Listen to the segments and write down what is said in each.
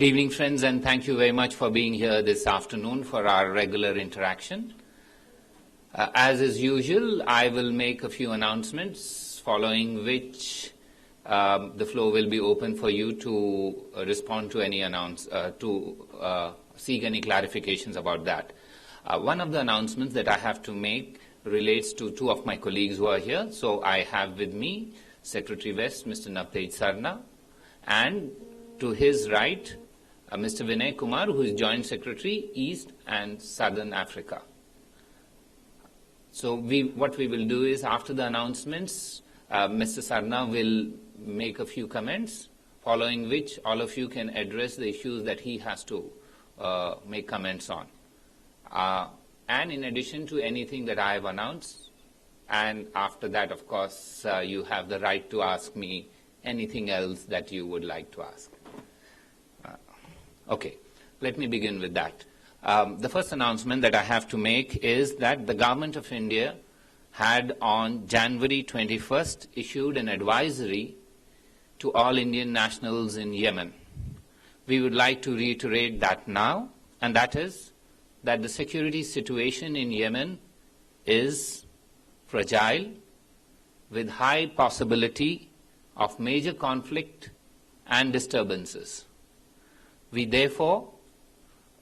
evening, friends, and thank you very much for being here this afternoon for our regular interaction. As is usual, I will make a few announcements, following which the floor will be open for you to respond to any seek any clarifications about that. One of the announcements that I have to make relates to two of my colleagues who are here. So I have with me Secretary West, Mr. Navtej Sarna, and to his right, Mr. Vinay Kumar, who is Joint Secretary, East and Southern Africa. So what we will do is, after the announcements, Mr. Sarna will make a few comments, following which all of you can address the issues that he has to make comments on. And in addition to anything that I have announced, and after that, of course, you have the right to ask me anything else that you would like to ask. Okay, let me begin with that. The first announcement that I have to make is that the Government of India had on January 21st issued an advisory to all Indian nationals in Yemen. We would like to reiterate that now, and that is that the security situation in Yemen is fragile, with high possibility of major conflict and disturbances. We therefore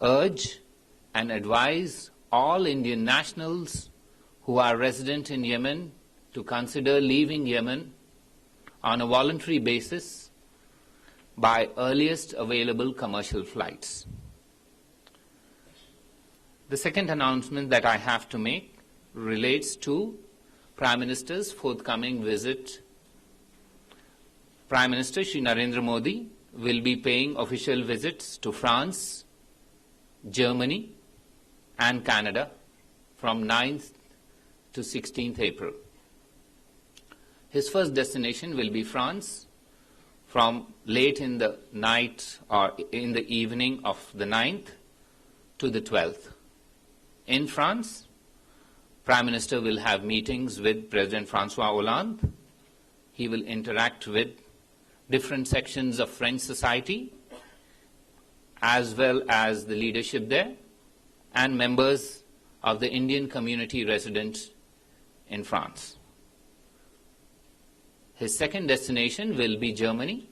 urge and advise all Indian nationals who are resident in Yemen to consider leaving Yemen on a voluntary basis by earliest available commercial flights. The second announcement that I have to make relates to Prime Minister's forthcoming visit. Prime Minister Shri Narendra Modi will be paying official visits to France, Germany, and Canada from 9th to 16th April. His first destination will be France from late in the night or in the evening of the 9th to the 12th. In France, Prime Minister will have meetings with President François Hollande. He will interact with different sections of French society, as well as the leadership there, and members of the Indian community resident in France. His second destination will be Germany.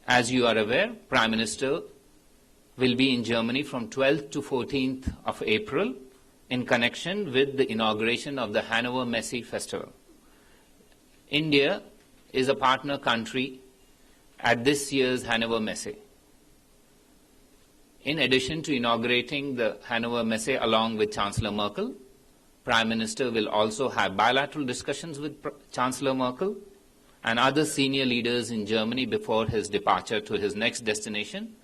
As you are aware, Prime Minister will be in Germany from 12th to 14th of April in connection with the inauguration of the Hanover Messe Festival. India is a partner country at this year's Hanover Messe. In addition to inaugurating the Hanover Messe along with Chancellor Merkel, Prime Minister will also have bilateral discussions with Chancellor Merkel and other senior leaders in Germany before his departure to his next destination,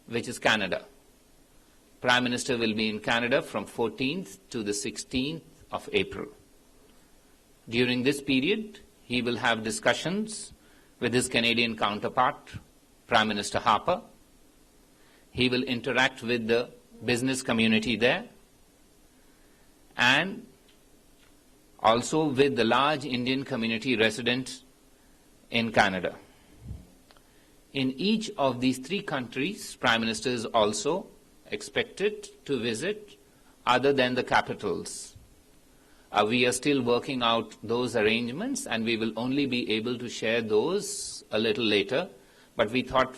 which is Canada. Prime Minister will be in Canada from 14th to the 16th of April. During this period, he will have discussions with his Canadian counterpart, Prime Minister Harper. He will interact with the business community there and also with the large Indian community resident in Canada. In each of these three countries, Prime Minister is also expected to visit other than the capitals. We are still working out those arrangements, and we will only be able to share those a little later, but we thought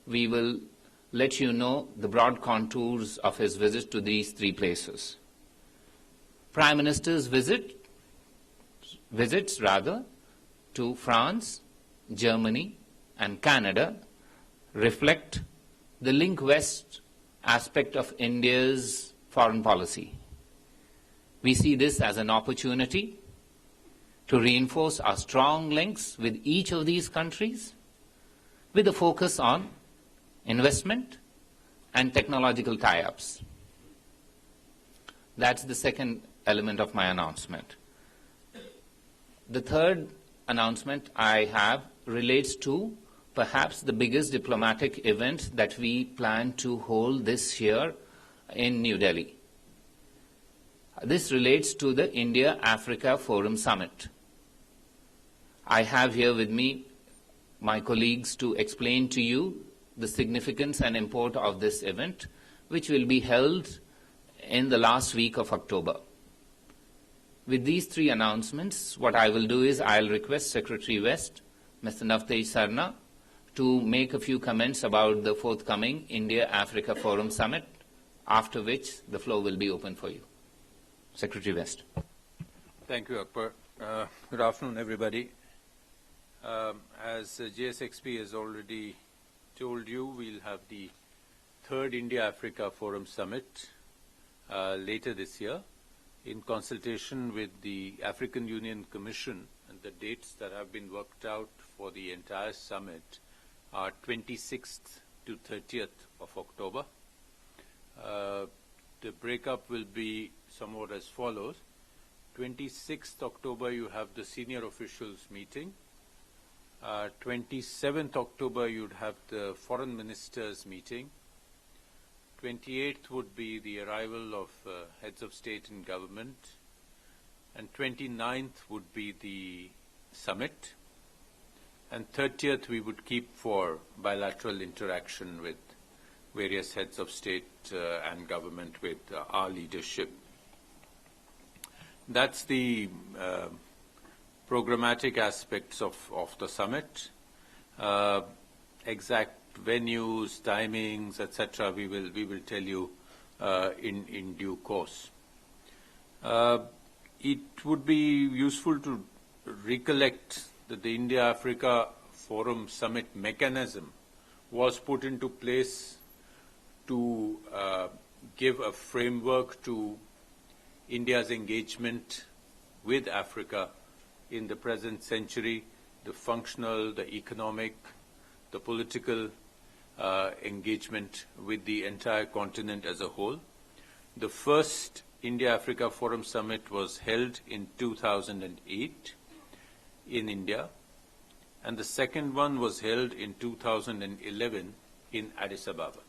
we will let you know the broad contours of his visit to these three places. Prime Minister's visits to France, Germany, and Canada reflect the Link West aspect of India's foreign policy. We see this as an opportunity to reinforce our strong links with each of these countries with a focus on investment and technological tie-ups. That's the second element of my announcement. The third announcement I have relates to perhaps the biggest diplomatic event that we plan to hold this year in New Delhi. This relates to the India-Africa Forum Summit. I have here with me my colleagues to explain to you the significance and import of this event, which will be held in the last week of October. With these three announcements, what I will do is I'll request Secretary West, Mr. Navtej Sarna, to make a few comments about the forthcoming India-Africa Forum Summit, after which the floor will be open for you. Secretary West. Thank you, Akbar. Good afternoon, everybody. As JSXP has already told you, we'll have the third India-Africa Forum Summit later this year in consultation with the African Union Commission, and the dates that have been worked out for the entire summit are 26th to 30th of October. The breakup will be somewhat as follows. 26th October, you have the senior officials meeting. 27th October, you'd have the foreign ministers meeting. 28th would be the arrival of heads of state and government. And 29th would be the summit. And 30th we would keep for bilateral interaction with various heads of state and government with our leadership. That's the programmatic aspects of the summit. Exact venues, timings, etc. We will tell you in due course. It would be useful to recollect that the India-Africa Forum Summit mechanism was put into place to give a framework to India's engagement with Africa in the present century, the functional, the economic, the political engagement with the entire continent as a whole. The first India-Africa Forum Summit was held in 2008 in India, and the second one was held in 2011 in Addis Ababa.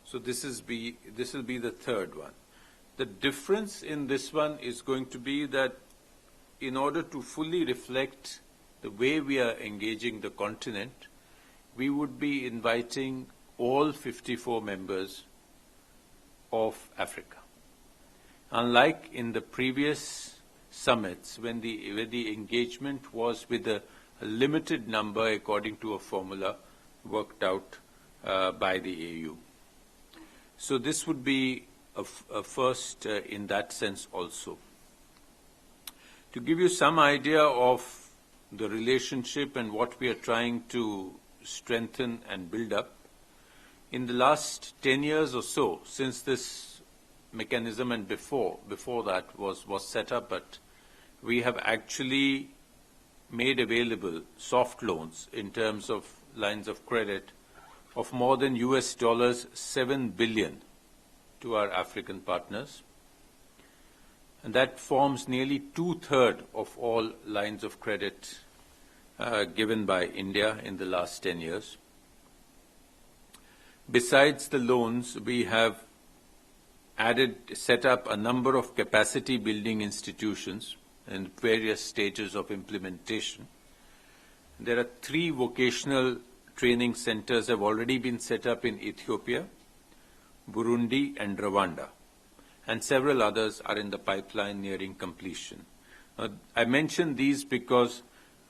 So this will be the third one. The difference in this one is going to be that in order to fully reflect the way we are engaging the continent, we would be inviting all 54 members of Africa. Unlike in the previous summits, when the engagement was with a limited number according to a formula worked out by the AU. So this would be a first in that sense also. To give you some idea of the relationship and what we are trying to strengthen and build up, in the last 10 years or so, since this mechanism and before that was set up, but we have actually made available soft loans in terms of lines of credit of more than $7 billion to our African partners. And that forms nearly 2/3 of all lines of credit given by India in the last 10 years. Besides the loans, we have set up a number of capacity building institutions in various stages of implementation. There are 3 vocational training centers have already been set up in Ethiopia, Burundi and Rwanda, and several others are in the pipeline nearing completion. I mention these because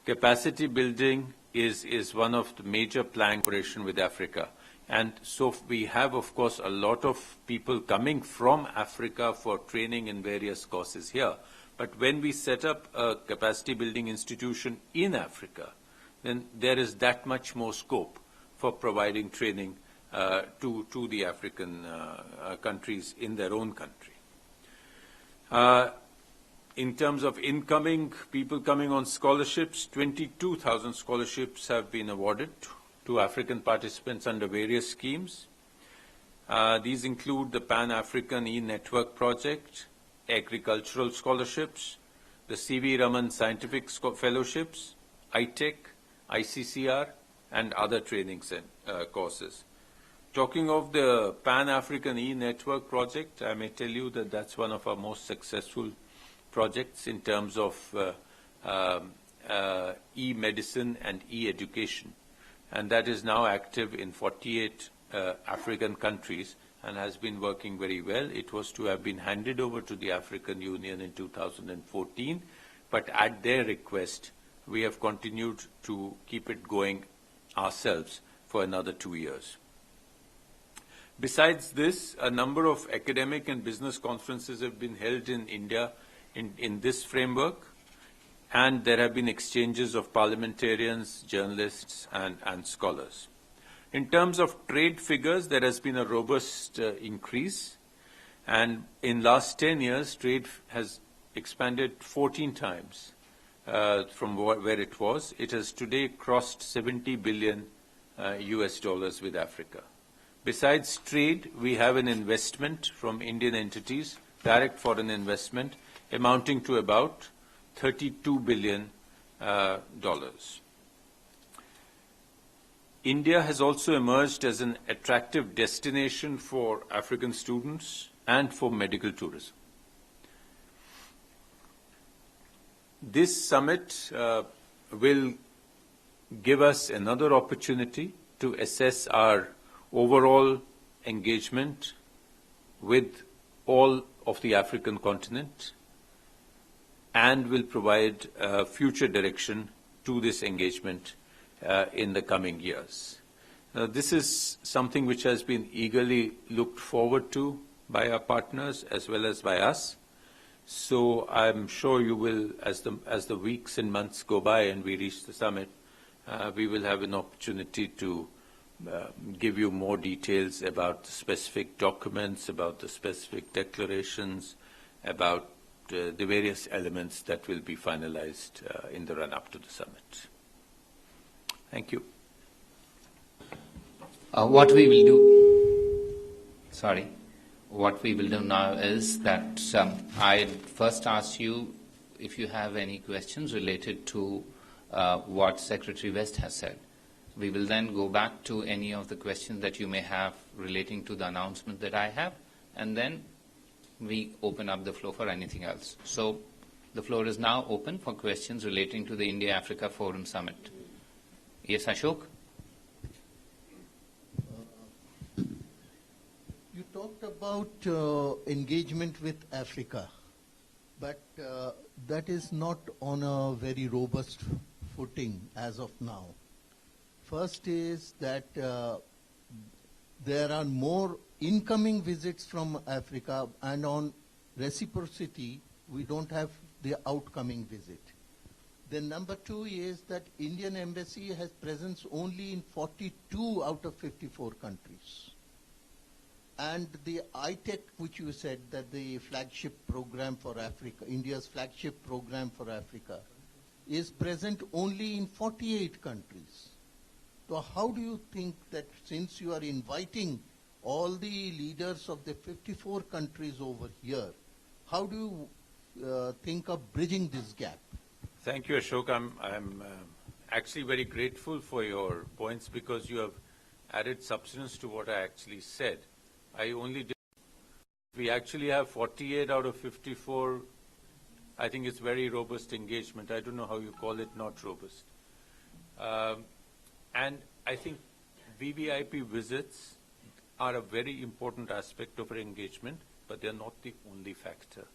capacity building is one of the major plank operation with Africa. And so we have, of course, a lot of people coming from Africa for training in various courses here. But when we set up a capacity building institution in Africa, then there is that much more scope for providing training to the African countries in their own country. In terms of incoming people coming on scholarships, 22,000 scholarships have been awarded to African participants under various schemes. These include the Pan-African E-Network Project, agricultural scholarships, the C.V. Raman Scientific Fellowships, ITEC, ICCR, and other training courses. Talking of the Pan-African E-Network Project, I may tell you that that's one of our most successful projects in terms of e-medicine and e-education. and that is now active in 48 African countries and has been working very well. It was to have been handed over to the African Union in 2014, but at their request, we have continued to keep it going ourselves for another 2 years. Besides this, a number of academic and business conferences have been held in India in this framework, and there have been exchanges of parliamentarians, journalists, and scholars. In terms of trade figures, there has been a robust increase, and in last 10 years, trade has expanded 14 times from where it was. It has today crossed 70 billion US dollars with Africa. Besides trade, we have an investment from Indian entities, direct foreign investment, amounting to about $32 billion. India has also emerged as an attractive destination for African students and for medical tourism. This summit will give us another opportunity to assess our overall engagement with all of the African continent and will provide future direction to this engagement in the coming years. This is something which has been eagerly looked forward to by our partners as well as by us. So I'm sure you will, as the weeks and months go by and we reach the summit, we will have an opportunity to give you more details about the specific documents, about the specific declarations, about the various elements that will be finalized in the run-up to the summit. Thank you. What we will do now is that I first ask you if you have any questions related to what Secretary West has said. We will then go back to any of the questions that you may have relating to the announcement that I have, and then we open up the floor for anything else. So the floor is now open for questions relating to the India-Africa Forum Summit. Yes, Ashok? You talked about engagement with Africa, but that is not on a very robust footing as of now. First is that there are more incoming visits from Africa, and on reciprocity, we don't have the outcoming visit. Then number two is that Indian Embassy has presence only in 42 out of 54 countries. And the ITEC, which you said that the flagship program for Africa, India's flagship program for Africa, is present only in 48 countries. So how do you think that since you are inviting all the leaders of the 54 countries over here, how do you think of bridging this gap? Thank you, Ashok. I'm actually very grateful for your points because you have added substance to what I actually said. I only did. We actually have 48 out of 54. I think it's very robust engagement. I don't know how you call it not robust. And I think VVIP visits are a very important aspect of our engagement, but they're not the only factor.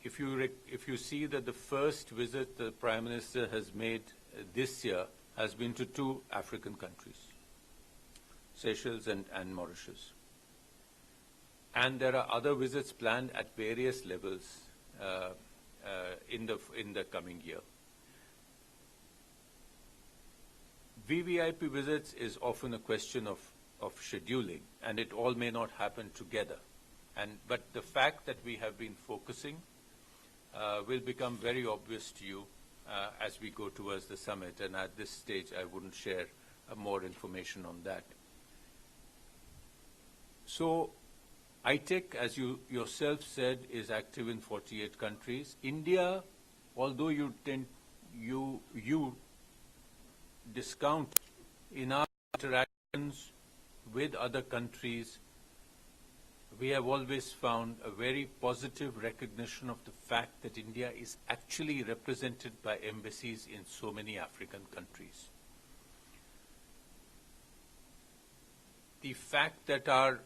If you see that the first visit the Prime Minister has made this year has been to 2 African countries, Seychelles and Mauritius. And there are other visits planned at various levels in the coming year. VVIP visits is often a question of scheduling, and it all may not happen together. But the fact that we have been focusing will become very obvious to you as we go towards the summit, and at this stage I wouldn't share more information on that. So ITEC, as you yourself said, is active in 48 countries. India, although you discount in our interactions with other countries, we have always found a very positive recognition of the fact that India is actually represented by embassies in so many African countries. the fact that our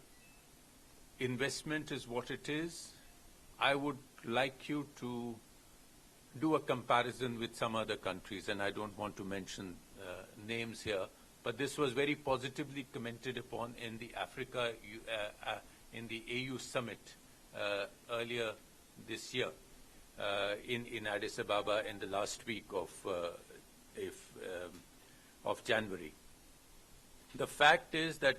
investment is what it is, I would like you to do a comparison with some other countries, and I don't want to mention names here, but this was very positively commented upon in the in the AU summit earlier this year in Addis Ababa in the last week of January. The fact is that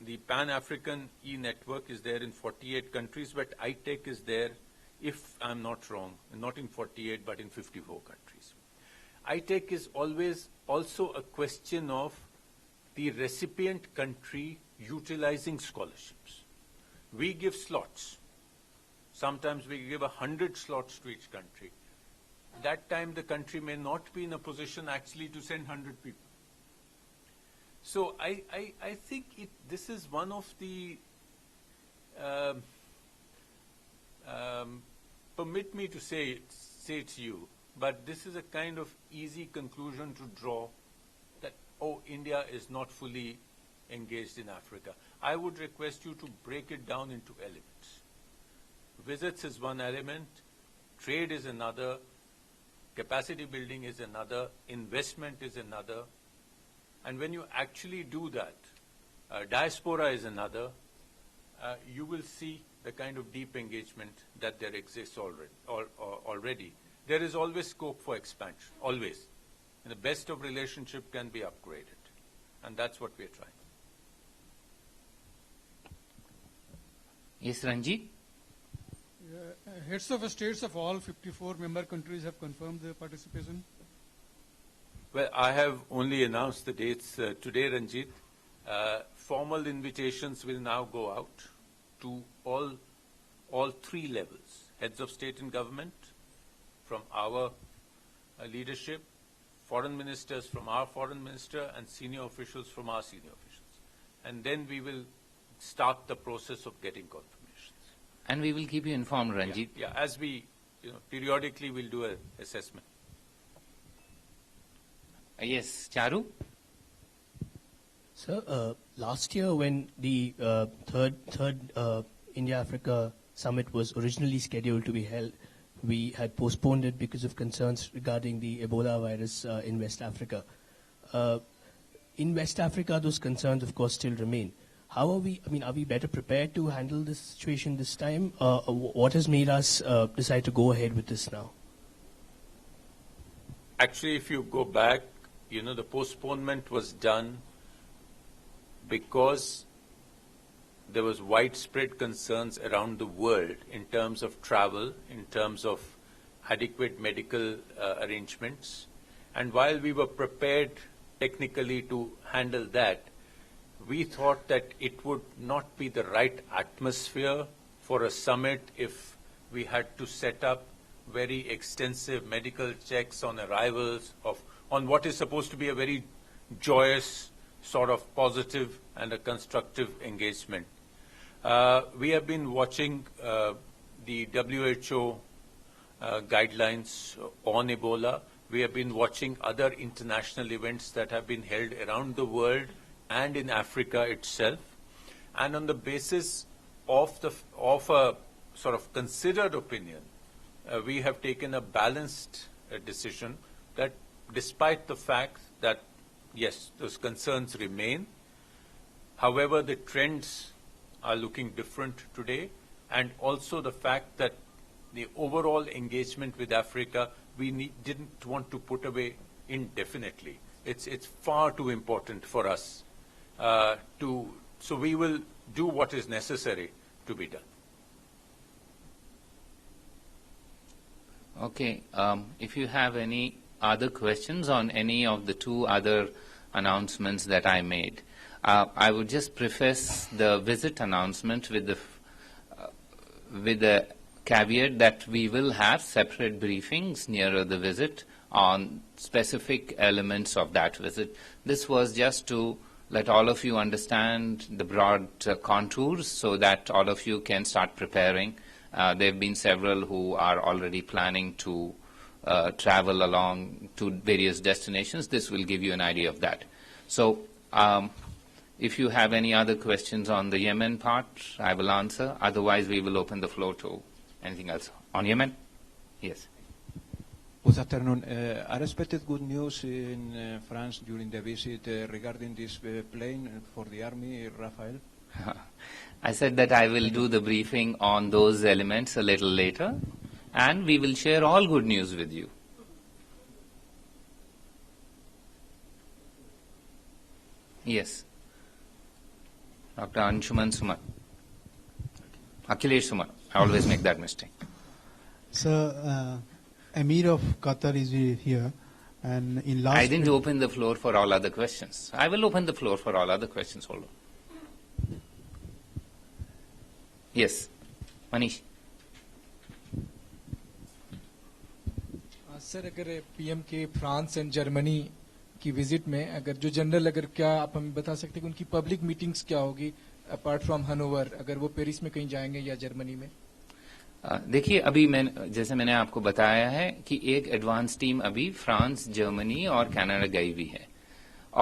the Pan-African e-network is there in 48 countries, but ITEC is there, if I'm not wrong, not in 48, but in 54 countries. ITEC is always also a question of the recipient country utilizing scholarships. We give slots. Sometimes we give 100 slots to each country. That time the country may not be in a position actually to send 100 people. So I think this is one of the, permit me to say it to you, but this is a kind of easy conclusion to draw that, oh, India is not fully engaged in Africa. I would request you to break it down into elements. Visits is one element, trade is another, capacity building is another, investment is another. And when you actually do that, diaspora is another, you will see the kind of deep engagement that there exists already. There is always scope for expansion, always. And the best of relationship can be upgraded. And that's what we're trying. Yes, Ranjit? Heads of states of all 54 member countries have confirmed their participation. Well, I have only announced the dates today, Ranjit. Formal invitations will now go out to all three levels, heads of state and government from our leadership, foreign ministers from our foreign minister, and senior officials from our senior officials. And then we will start the process of getting confirmations. And we will keep you informed, Ranjit. Yeah, as we, periodically we'll do an assessment. Yes, Charu? Sir, last year when the third India-Africa summit was originally scheduled to be held, we had postponed it because of concerns regarding the Ebola virus in West Africa. In West Africa, those concerns, of course, still remain. How are we, are we better prepared to handle this situation this time? What has made us decide to go ahead with this now? Actually, if you go back, the postponement was done because there was widespread concerns around the world in terms of travel, in terms of adequate medical arrangements. And while we were prepared technically to handle that, we thought that it would not be the right atmosphere for a summit if we had to set up very extensive medical checks on arrivals on what is supposed to be a very joyous, sort of positive and a constructive engagement. We have been watching the WHO guidelines on Ebola. We have been watching other international events that have been held around the world and in Africa itself. And on the basis of a sort of considered opinion, we have taken a balanced decision that despite the fact that, yes, those concerns remain, however, the trends are looking different today, and also the fact that the overall engagement with Africa, we didn't want to put away indefinitely. It's far too important for us so we will do what is necessary to be done. Okay. If you have any other questions on any of the two other announcements that I made, I would just preface the visit announcement with the caveat that we will have separate briefings nearer the visit on specific elements of that visit. This was just to let all of you understand the broad contours so that all of you can start preparing. There have been several who are already planning to travel along to various destinations. This will give you an idea of that. So if you have any other questions on the Yemen part, I will answer. Otherwise, we will open the floor to anything else. On Yemen? Yes. Good afternoon. I expected good news in France during the visit regarding this plane for the army, Rafael. I said that I will do the briefing on those elements a little later, and we will share all good news with you. Yes. Dr. Anshuman Suman. Akhilesh Suman. I always make that mistake. Sir, Emir of Qatar is here, and in last... I didn't open the floor for all other questions. I will open the floor for all other questions. Hold on. Yes. Manish. Sir अगर PM के France and Germany की visit में अगर जो general अगर क्या आप हमें बता सकते हैं कि उनकी पब्लिक मीटिंग्स क्या होगी अपार्ट फ्रॉम हनोवर अगर वो पेरिस में कहीं जाएंगे या जर्मनी में? देखिए अभी जैसे मैंने आपको बताया है कि एक एडवांस टीम अभी फ्रांस, जर्मनी और कनाडा गई हुई है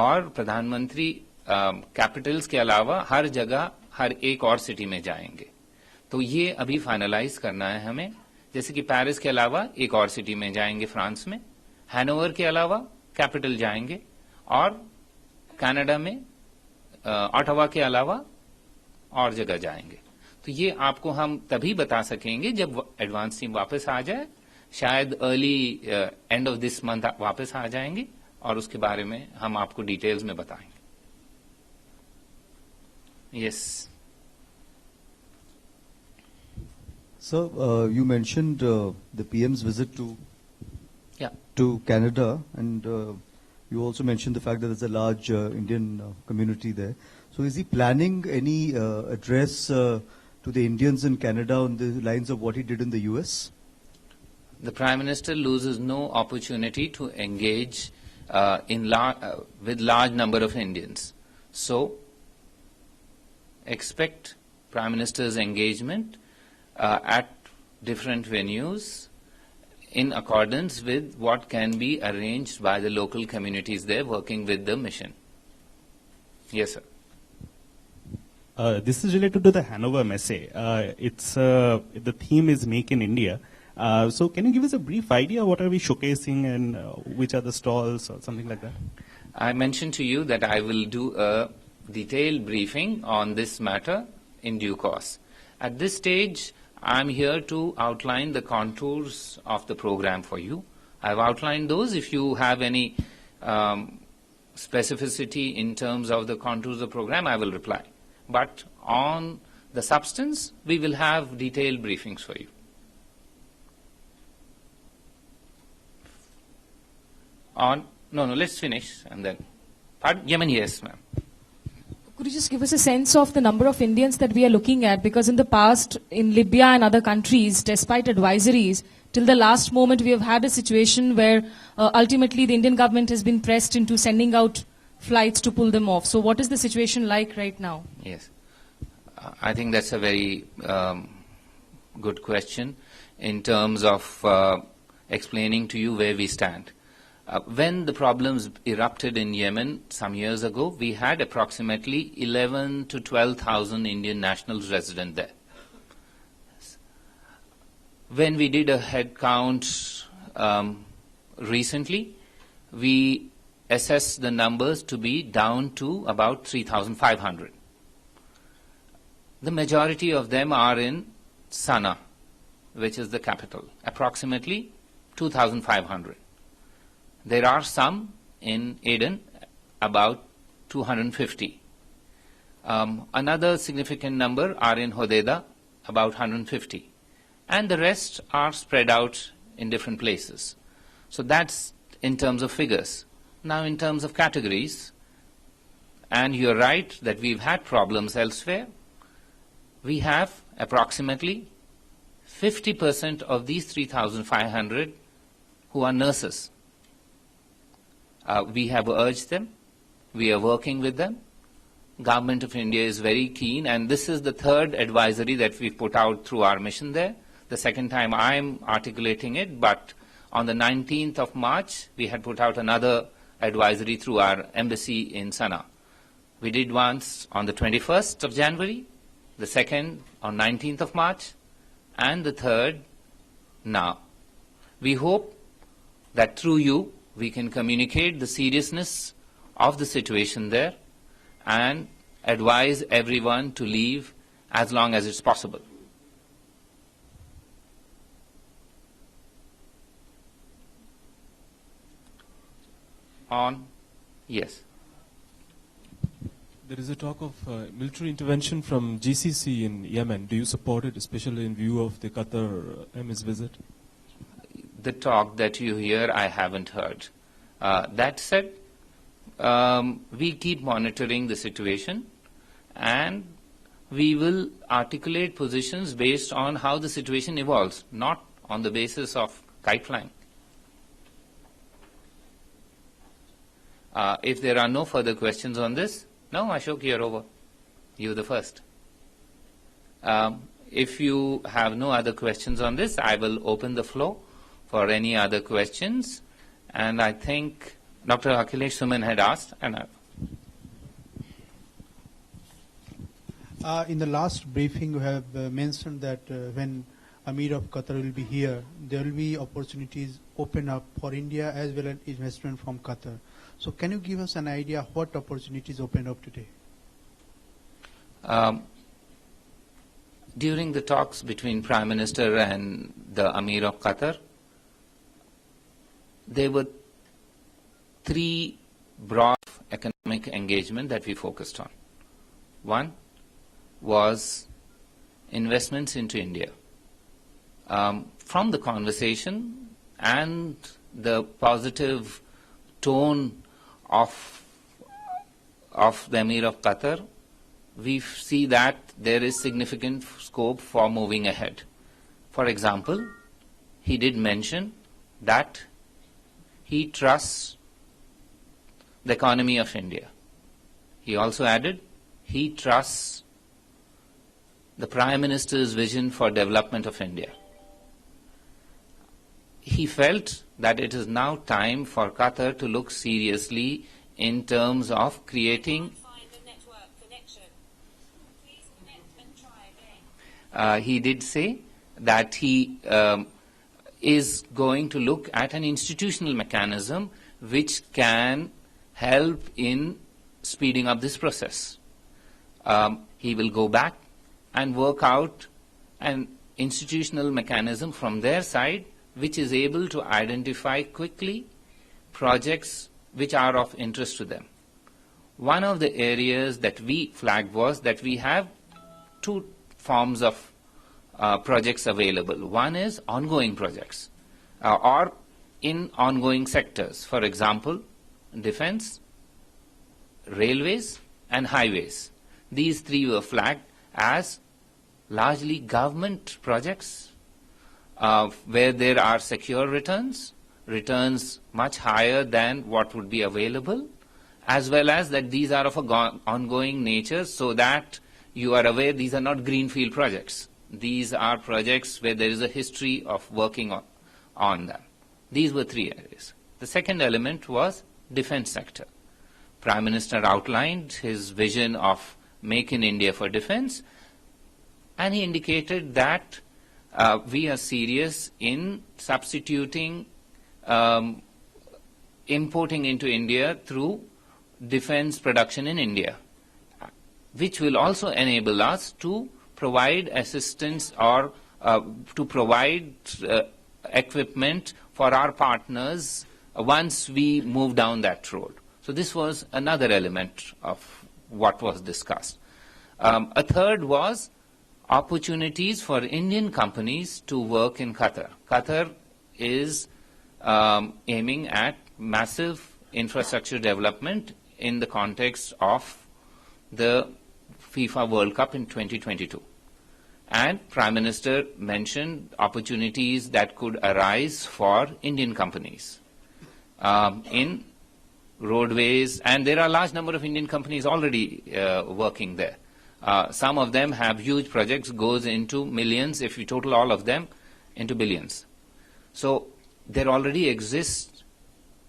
और प्रधानमंत्री कैपिटल्स के अलावा हर जगह हर एक और सिटी में जाएंगे। तो ये अभी फाइनलाइज करना है हमें, जैसे कि पेरिस के अलावा एक और सिटी में जाएंगे फ्रांस में, हैनोवर के अलावा कैपिटल जाएंगे और कनाडा में ऑटावा के अलावा और जगह जाएंगे। तो ये आपको हम तभी बता सकेंगे जब एडवांस टीम वापस आ जाए, शायद early end of this month वापस आ जाएंगे और उसके बारे में हम आपको डिटेल्स में बताएंगे। Yes Sir, you mentioned the PM's visit to Canada, and you also mentioned the fact that there's a large Indian community there. So is he planning any address to the Indians in Canada on the lines of what he did in the US? The Prime Minister loses no opportunity to engage with large number of Indians. So expect Prime Minister's engagement at different venues in accordance with what can be arranged by the local communities there working with the mission. Yes, sir. This is related to the Hanover Messe. The theme is Make in India. So can you give us a brief idea what are we showcasing and which are the stalls or something like that? I mentioned to you that I will do a detailed briefing on this matter in due course. At this stage, I'm here to outline the contours of the program for you. I've outlined those. If you have any specificity in terms of the contours of the program, I will reply. But on the substance, we will have detailed briefings for you. No, let's finish and then. Yemen, yes, ma'am. Could you just give us a sense of the number of Indians that we are looking at? Because in the past, in Libya and other countries, despite advisories, till the last moment we have had a situation where ultimately the Indian government has been pressed into sending out flights to pull them off. So what is the situation like right now? Yes. I think that's a very good question in terms of explaining to you where we stand. When the problems erupted in Yemen some years ago, we had approximately 11 to 12,000 Indian nationals resident there. When we did a head count recently, we assessed the numbers to be down to about 3,500. The majority of them are in Sana'a, which is the capital, approximately 2,500. There are some in Aden, about 250. Another significant number are in Hodeidah, about 150. And the rest are spread out in different places. So that's in terms of figures. Now in terms of categories, and you're right that we've had problems elsewhere, we have approximately 50% of these 3,500 who are nurses. We have urged them. We are working with them. Government of India is very keen, and this is the third advisory that we've put out through our mission there. The second time I'm articulating it, but on the 19th of March, we had put out another advisory through our embassy in Sana'a. We did once on the 21st of January, the second on 19th of March, and the third now. We hope that through you we can communicate the seriousness of the situation there and advise everyone to leave as long as it's possible. Yes. There is a talk of military intervention from GCC in Yemen. Do you support it, especially in view of the Qatar MS visit? The talk that you hear, I haven't heard. That said, we keep monitoring the situation, and we will articulate positions based on how the situation evolves, not on the basis of kite flying. If there are no further questions on this, no, Ashok, you're over. You're the first. If you have no other questions on this, I will open the floor for any other questions. And I think Dr. Akhilesh Suman had asked. And in the last briefing, you have mentioned that when Amir of Qatar will be here, there will be opportunities open up for India as well as investment from Qatar. So can you give us an idea what opportunities open up today? During the talks between Prime Minister and the Amir of Qatar, there were three broad economic engagement that we focused on. One was investments into India. From the conversation and the positive tone of the Emir of Qatar, we see that there is significant scope for moving ahead. For example, he did mention that he trusts the economy of India. He also added he trusts the Prime Minister's vision for development of India. He felt that it is now time for Qatar to look seriously in terms of creating. He did say that he is going to look at an institutional mechanism which can help in speeding up this process. He will go back and work out an institutional mechanism from their side which is able to identify quickly projects which are of interest to them. One of the areas that we flagged was that we have two forms of projects available. One is ongoing projects or in ongoing sectors. For example, defense, railways and highways. These three were flagged as largely government projects where there are secure returns much higher than what would be available, as well as that these are of a ongoing nature, so that you are aware these are not greenfield projects. These are projects where there is a history of working on them. These were three areas. The second element was defense sector. Prime Minister outlined his vision of Make in India for defense, and he indicated that we are serious in substituting importing into India through defense production in India, which will also enable us to provide assistance or to provide equipment for our partners once we move down that road. So this was another element of what was discussed. A third was opportunities for Indian companies to work in Qatar. Qatar is aiming at massive infrastructure development in the context of the FIFA World Cup in 2022. And Prime Minister mentioned opportunities that could arise for Indian companies in roadways, and there are a large number of Indian companies already working there. Some of them have huge projects, goes into millions, if you total all of them, into billions. So there already exists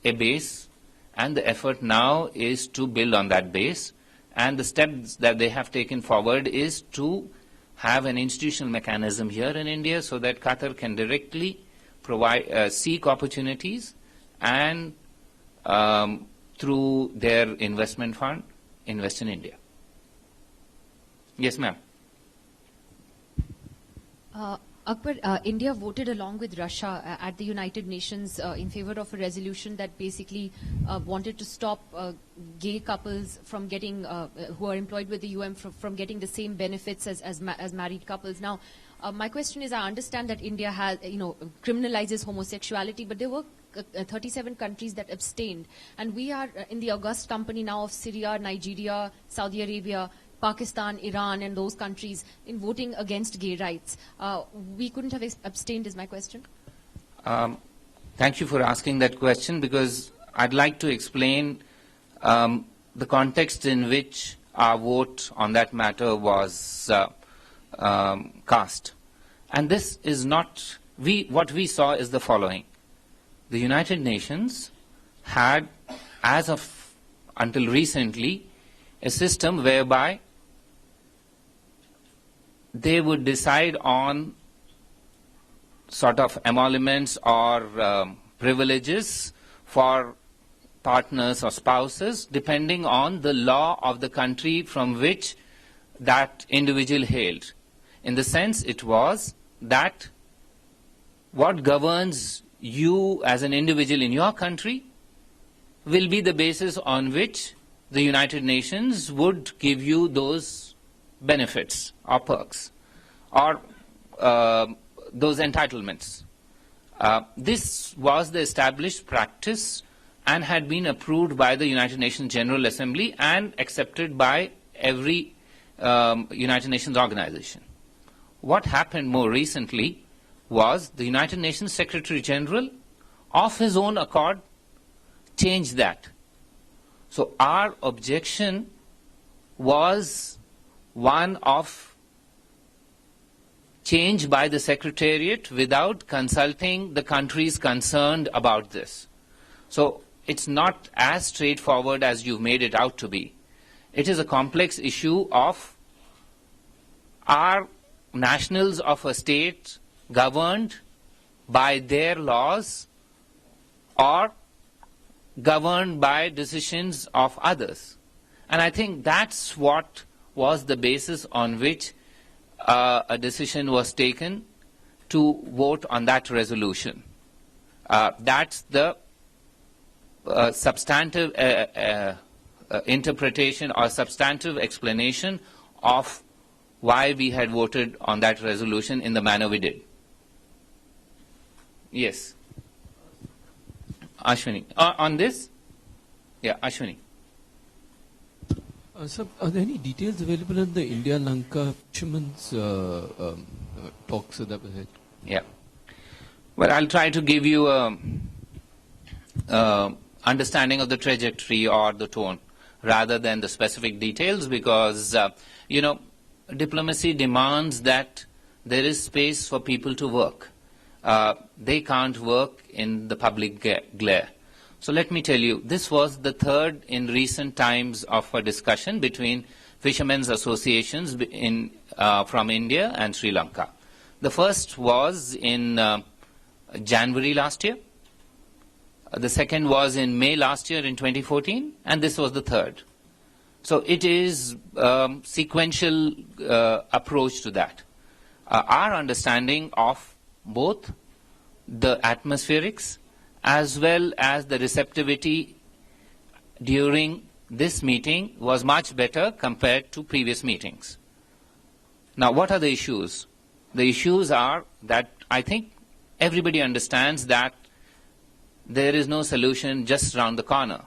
a base, and the effort now is to build on that base And the steps that they have taken forward is to have an institutional mechanism here in India so that Qatar can directly provide, seek opportunities and through their investment fund, invest in India. Yes, ma'am. Akbar, India voted along with Russia at the United Nations in favor of a resolution that basically wanted to stop gay couples from getting, who are employed with the UN, from getting the same benefits as married couples. Now, my question is, I understand that India has, criminalizes homosexuality, but there were 37 countries that abstained. And we are in the august company now of Syria, Nigeria, Saudi Arabia, Pakistan, Iran, and those countries in voting against gay rights. We couldn't have abstained, is my question. Thank you for asking that question, because I'd like to explain the context in which our vote on that matter was cast. And this is not, what we saw is the following. The United Nations had, as of until recently, a system whereby they would decide on sort of emoluments or privileges for partners or spouses depending on the law of the country from which that individual hailed. In the sense it was that what governs you as an individual in your country will be the basis on which the United Nations would give you those benefits or perks or those entitlements. This was the established practice and had been approved by the United Nations General Assembly and accepted by every United Nations organization. What happened more recently was the United Nations Secretary General, of his own accord, changed that. So our objection was one of change by the Secretariat without consulting the countries concerned about this. So it's not as straightforward as you've made it out to be. It is a complex issue of are nationals of a state governed by their laws or governed by decisions of others. And I think that's what was the basis on which a decision was taken to vote on that resolution. That's the substantive interpretation or substantive explanation of why we had voted on that resolution in the manner we did. Yes. Ashwini. On this? Yeah, Ashwini. Sir, are there any details available in the India-Lanka fishermen's talks that were had? Yeah. Well, I'll try to give you a understanding of the trajectory or the tone rather than the specific details because, diplomacy demands that there is space for people to work. They can't work in the public glare. So let me tell you, this was the third in recent times of a discussion between fishermen's associations from India and Sri Lanka. The first was in January last year. The second was in May last year in 2014, and this was the third. So it is sequential approach to that. Our understanding of both the atmospherics as well as the receptivity during this meeting was much better compared to previous meetings. Now, what are the issues? The issues are that I think everybody understands that there is no solution just around the corner.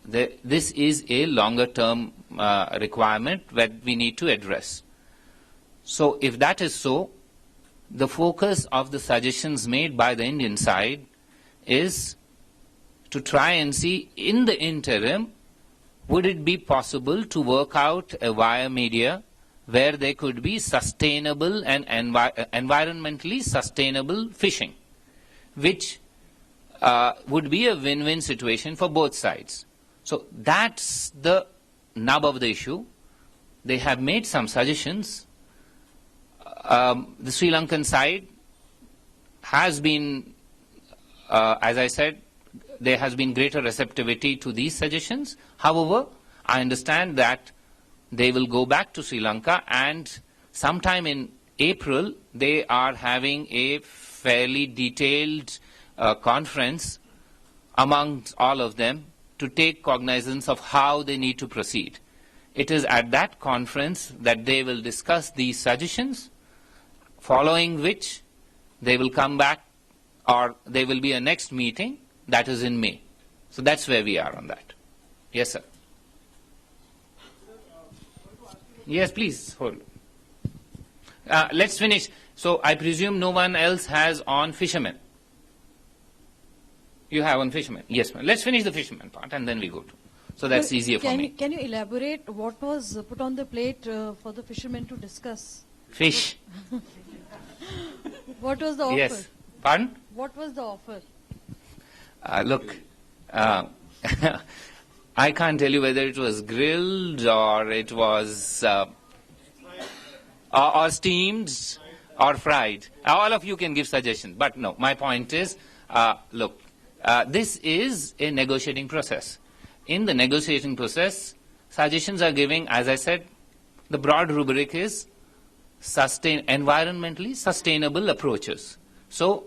This is a longer-term requirement that we need to address. So if that is so, the focus of the suggestions made by the Indian side is to try and see in the interim, would it be possible to work out a via media where there could be sustainable and environmentally sustainable fishing, which would be a win-win situation for both sides. So that's the nub of the issue. They have made some suggestions. The Sri Lankan side has been, as I said, there has been greater receptivity to these suggestions. However, I understand that they will go back to Sri Lanka, and sometime in April they are having a fairly detailed conference amongst all of them to take cognizance of how they need to proceed. It is at that conference that they will discuss these suggestions, following which they will come back, or there will be a next meeting, that is in May. So that's where we are on that. Yes, sir. Yes, please, hold. Let's finish. So I presume no one else has on fishermen. You have on fishermen? Yes, ma'am. Let's finish the fishermen part and then we go to. So that's easier for me. Can you elaborate what was put on the plate for the fishermen to discuss? Fish. What was the offer? Yes. Pardon? What was the offer? Look, I can't tell you whether it was grilled or it was or steamed or fried. All of you can give suggestions. But no, my point is, look, this is a negotiating process. In the negotiating process, suggestions are giving, as I said, the broad rubric is environmentally sustainable approaches. So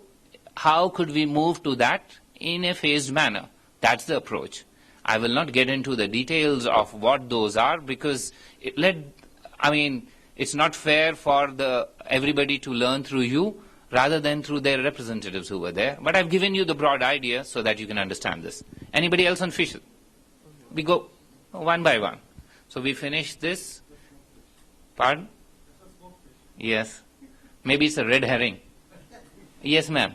how could we move to that in a phased manner? That's the approach. I will not get into the details of what those are because it's not fair for everybody to learn through you rather than through their representatives who were there. But I've given you the broad idea so that you can understand this. Anybody else on fish? We go one by one. So we finish this. Pardon? Yes. Maybe it's a red herring. Yes, ma'am.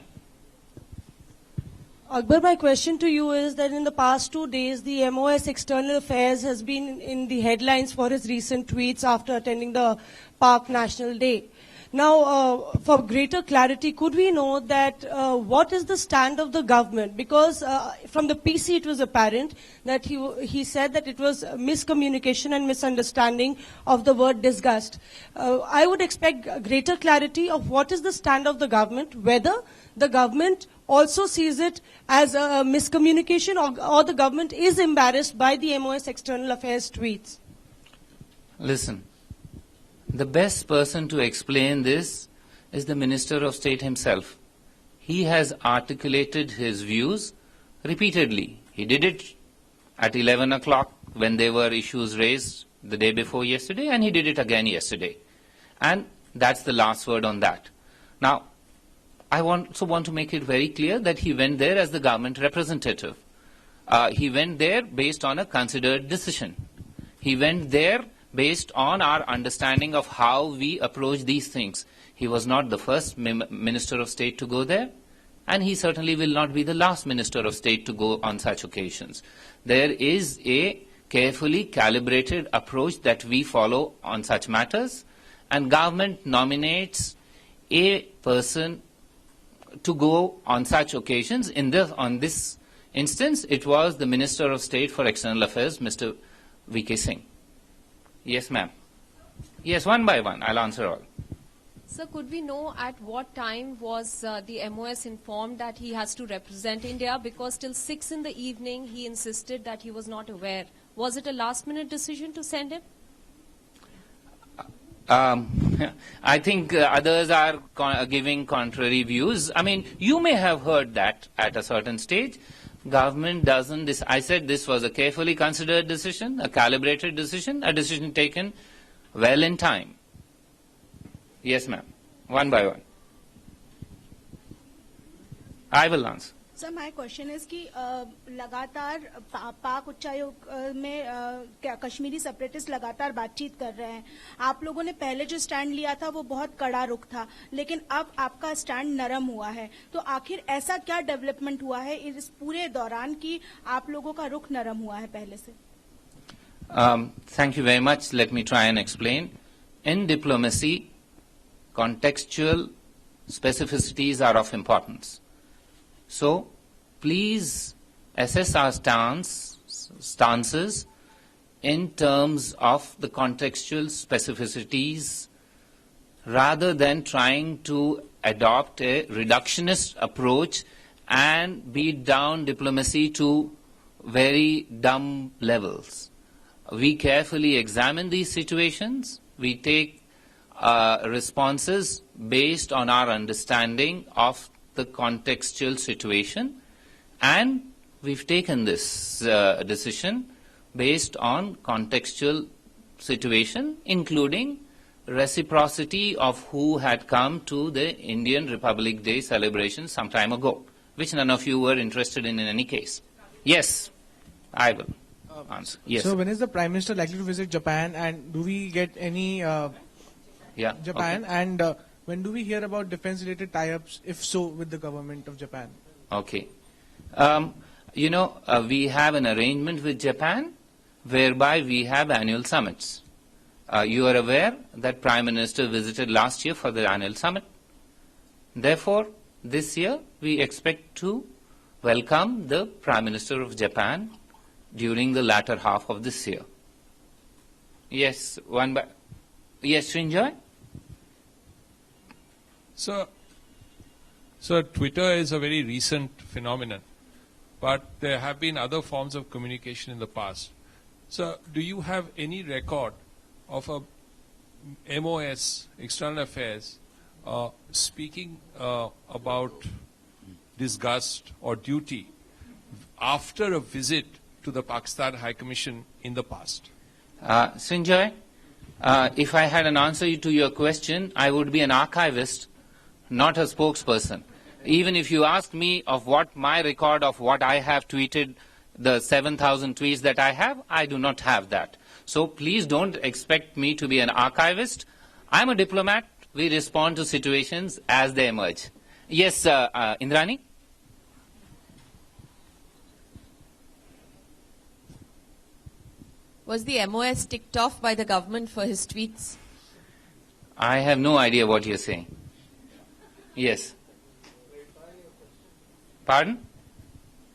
Akbar, my question to you is that in the past 2 days, the MOS External Affairs has been in the headlines for his recent tweets after attending the Park National Day. Now, for greater clarity, could we know that what is the stand of the government? Because from the PC it was apparent that he said that it was miscommunication and misunderstanding of the word disgust. I would expect greater clarity of what is the stand of the government, whether the government also sees it as a miscommunication or the government is embarrassed by the MOS External Affairs tweets. Listen. The best person to explain this is the Minister of State himself. He has articulated his views repeatedly. He did it at 11 o'clock when there were issues raised the day before yesterday, and he did it again yesterday. And that's the last word on that. Now, I also want to make it very clear that he went there as the government representative. He went there based on a considered decision. He went there based on our understanding of how we approach these things. He was not the first Minister of State to go there, and he certainly will not be the last Minister of State to go on such occasions. There is a carefully calibrated approach that we follow on such matters, and government nominates a person to go on such occasions. On this instance, it was the Minister of State for External Affairs, Mr. V.K. Singh. Yes, ma'am. Yes, one by one. I'll answer all. Sir, could we know at what time was the MOS informed that he has to represent India? Because till 6 in the evening, he insisted that he was not aware. Was it a last-minute decision to send him? I think others are giving contrary views. You may have heard that at a certain stage. Government doesn't. I said this was a carefully considered decision, a calibrated decision, a decision taken well in time. Yes, ma'am. One by one. I will answer. Sir, my question is कि लगातार पाक उच्चायोग में Kashmiri separatist लगातार बातचीत कर रहे हैं. आप लोगों ने पहले जो स्टैंड लिया था वो बहुत कड़ा रुख था, लेकिन अब आपका स्टैंड नरम हुआ है. तो आखिर ऐसा क्या डेवलपमेंट हुआ है इस पूरे दौरान कि आप लोगों का रुख नरम हुआ है पहले से? Thank you very much. Let me try and explain. In diplomacy, contextual specificities are of importance. So, please assess our stances in terms of the contextual specificities rather than trying to adopt a reductionist approach and beat down diplomacy to very dumb levels. We carefully examine these situations. We take responses based on our understanding of the contextual situation, and we've taken this decision based on contextual situation, including reciprocity of who had come to the Indian Republic Day celebration some time ago, which none of you were interested in any case. Yes, I will answer. Yes. So when is the Prime Minister likely to visit Japan, and do we get any Japan, okay. and when do we hear about defense-related tie-ups, if so, with the government of Japan? Okay. We have an arrangement with Japan whereby we have annual summits. You are aware that Prime Minister visited last year for the annual summit. Therefore, this year we expect to welcome the Prime Minister of Japan during the latter half of this year. Yes, yes, Srinjoy? So Twitter is a very recent phenomenon, but there have been other forms of communication in the past. So do you have any record of a MOS, External Affairs, speaking about disgust or duty after a visit to the Pakistan High Commission in the past? Srinjoy, if I had an answer to your question, I would be an archivist, not a spokesperson. Even if you ask me of what my record of what I have tweeted, the 7,000 tweets that I have, I do not have that. So please don't expect me to be an archivist. I'm a diplomat. We respond to situations as they emerge. Yes, Indrani? Was the MOS ticked off by the government for his tweets? I have no idea what you're saying. Yes. Pardon?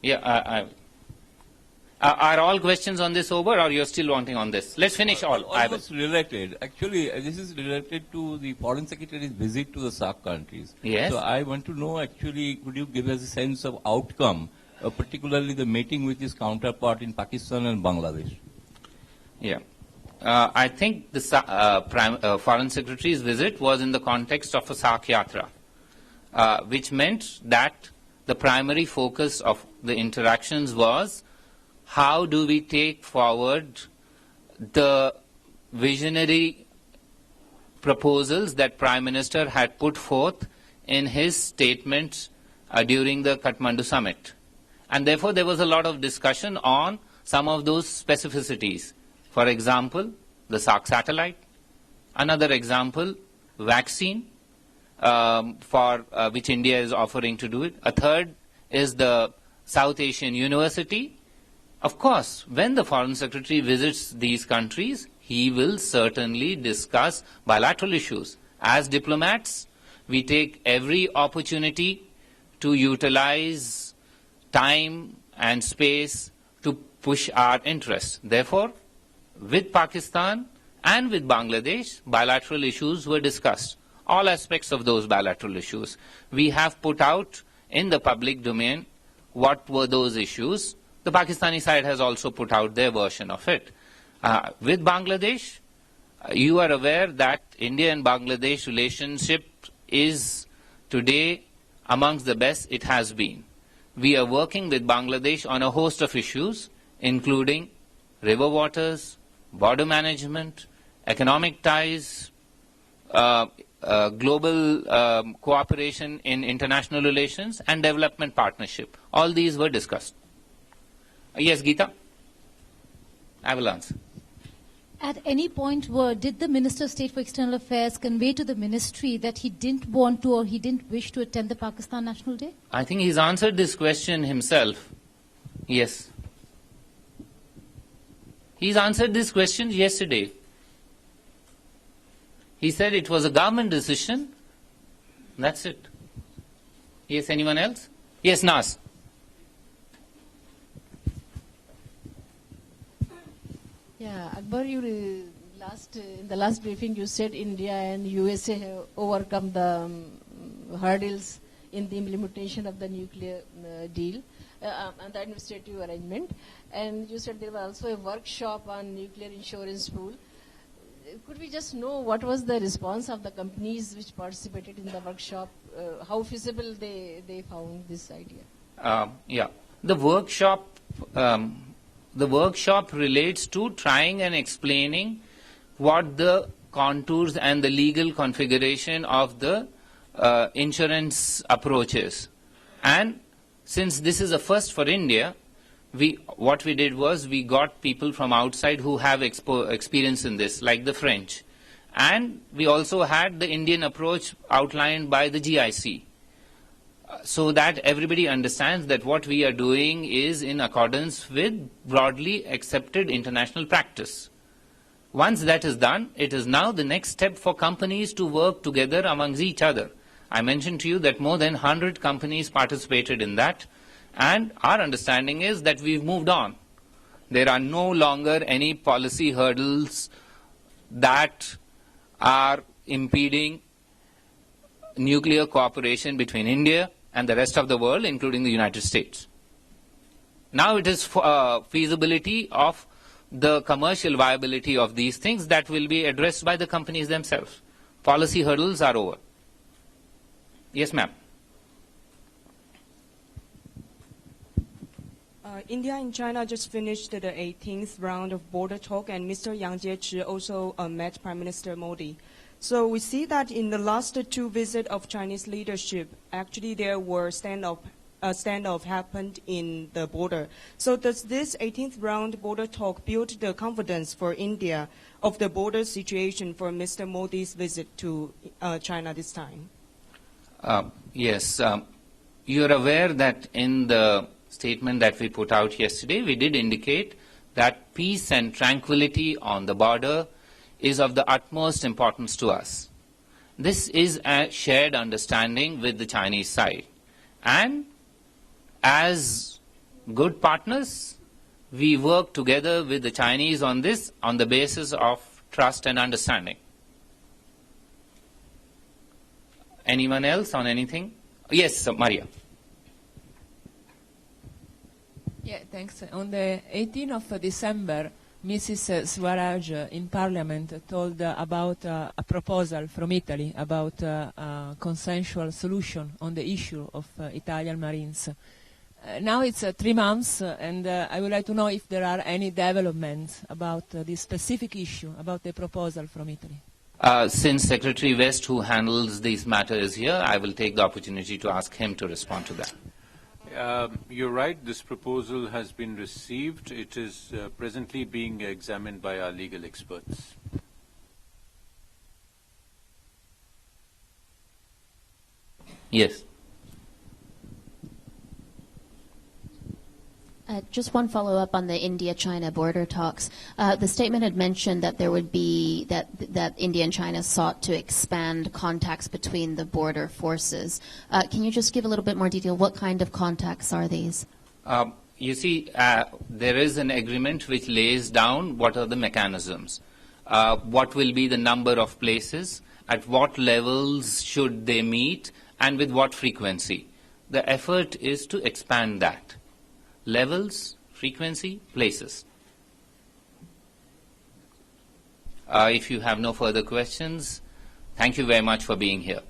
Yeah, are all questions on this over, or you're still wanting on this? Let's finish all. Almost related. Actually, this is related to the Foreign Secretary's visit to the SAARC countries. Yes. So I want to know, actually, could you give us a sense of outcome, particularly the meeting with his counterpart in Pakistan and Bangladesh? Yeah. I think the Foreign Secretary's visit was in the context of a SAARC Yatra, which meant that the primary focus of the interactions was how do we take forward the visionary proposals that Prime Minister had put forth in his statement during the Kathmandu summit. And therefore, there was a lot of discussion on some of those specificities. For example, the SAARC satellite. Another example, vaccine, for which India is offering to do it. A third is the South Asian University. Of course, when the Foreign Secretary visits these countries, he will certainly discuss bilateral issues. As diplomats, we take every opportunity to utilize time and space to push our interests. Therefore, with Pakistan and with Bangladesh, bilateral issues were discussed. All aspects of those bilateral issues. We have put out in the public domain what were those issues. The Pakistani side has also put out their version of it. With Bangladesh, you are aware that India and Bangladesh relationship is today amongst the best it has been. We are working with Bangladesh on a host of issues, including river waters, border management, economic ties, global cooperation in international relations, and development partnership. All these were discussed. Yes, Geeta? I will answer. At any point, did the Minister of State for External Affairs convey to the ministry that he didn't want to or he didn't wish to attend the Pakistan National Day? I think he's answered this question himself. Yes. He's answered this question yesterday. He said it was a government decision. That's it. Yes, anyone else? Yes, Nas. Yeah, Akbar, in the last briefing you said India and USA have overcome the hurdles in the implementation of the nuclear deal and the administrative arrangement. And you said there was also a workshop on nuclear insurance pool. Could we just know what was the response of the companies which participated in the workshop? How feasible they found this idea? Yeah, the workshop relates to trying and explaining what the contours and the legal configuration of the insurance approach is. And since this is a first for India, what we did was we got people from outside who have experience in this, like the French. And we also had the Indian approach outlined by the GIC, so that everybody understands that what we are doing is in accordance with broadly accepted international practice. Once that is done, it is now the next step for companies to work together amongst each other. I mentioned to you that more than 100 companies participated in that, and our understanding is that we've moved on. There are no longer any policy hurdles that are impeding nuclear cooperation between India and the rest of the world, including the United States. Now it is feasibility of the commercial viability of these things that will be addressed by the companies themselves. Policy hurdles are over. Yes, ma'am. India and China just finished the 18th round of border talk, and Mr. Yang Jiechi also met Prime Minister Modi. So we see that in the last two visits of Chinese leadership, actually there were standoff happened in the border. So does this 18th round border talk build the confidence for India of the border situation for Mr. Modi's visit to China this time? Yes. You're aware that in the statement that we put out yesterday, we did indicate that peace and tranquility on the border is of the utmost importance to us. This is a shared understanding with the Chinese side. And as good partners, we work together with the Chinese on this on the basis of trust and understanding. Anyone else on anything? Yes, Maria. Yeah, thanks. On the 18th of December, Mrs. Swaraj in Parliament told about a proposal from Italy about a consensual solution on the issue of Italian Marines. Now it's 3 months, and I would like to know if there are any developments about this specific issue, about the proposal from Italy. Since Secretary West, who handles these matters here, I will take the opportunity to ask him to respond to that. You're right, this proposal has been received. It is presently being examined by our legal experts. Yes. Just one follow-up on the India-China border talks. The statement had mentioned that there would be that India and China sought to expand contacts between the border forces. Can you just give a little bit more detail? What kind of contacts are these? You see, there is an agreement which lays down what are the mechanisms. What will be the number of places, at what levels should they meet, and with what frequency. The effort is to expand that. Levels, frequency, places. If you have no further questions, thank you very much for being here.